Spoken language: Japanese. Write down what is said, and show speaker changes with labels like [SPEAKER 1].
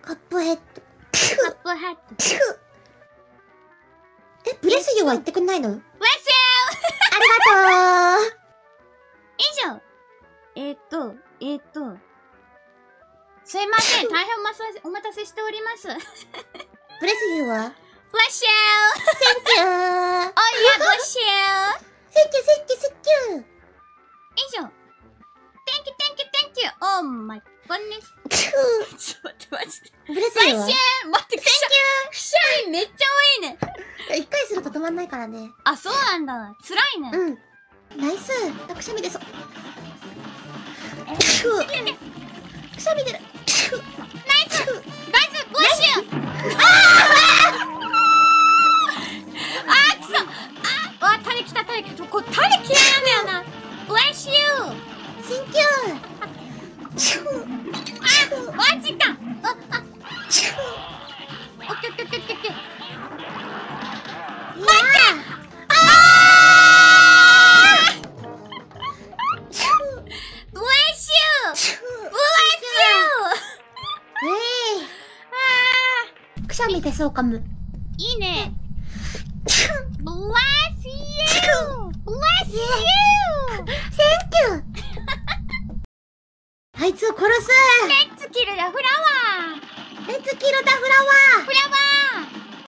[SPEAKER 1] カップヘッド。
[SPEAKER 2] カップヘッド。
[SPEAKER 1] え、ブレスユーは言ってくんないの？
[SPEAKER 2] ブレス
[SPEAKER 1] ありがとう。
[SPEAKER 2] 以上。すいません、大変お待たせしております。
[SPEAKER 1] ブレスユーは？
[SPEAKER 2] ブレスユー
[SPEAKER 1] Thank you!
[SPEAKER 2] おいや、ブレスユー
[SPEAKER 1] Thank you!
[SPEAKER 2] 以上。Thank you! Oh my goodness! ちょっと待って、マジで。
[SPEAKER 1] ブレスユーは？
[SPEAKER 2] 待って、くしゃみめっちゃ多いね。
[SPEAKER 1] 一回すると止まんないからね。
[SPEAKER 2] あ、そうなんだ。辛いね。
[SPEAKER 1] うん。ナイス。くしゃみ出そう。くしゃみ出る。
[SPEAKER 2] ナイスブレスユーくそわ、タレ来た。これタレ嫌いなんだよな。ブレスユー
[SPEAKER 1] Thank you!
[SPEAKER 2] マジかオッケー。
[SPEAKER 1] いや
[SPEAKER 2] ブレスユー
[SPEAKER 1] くしゃみ出そうかも。
[SPEAKER 2] いいね。ブレスユー
[SPEAKER 1] Thank you! あいつを殺す。
[SPEAKER 2] レッツキルザフラワー
[SPEAKER 1] レッツキルダフラワー。
[SPEAKER 2] フラワー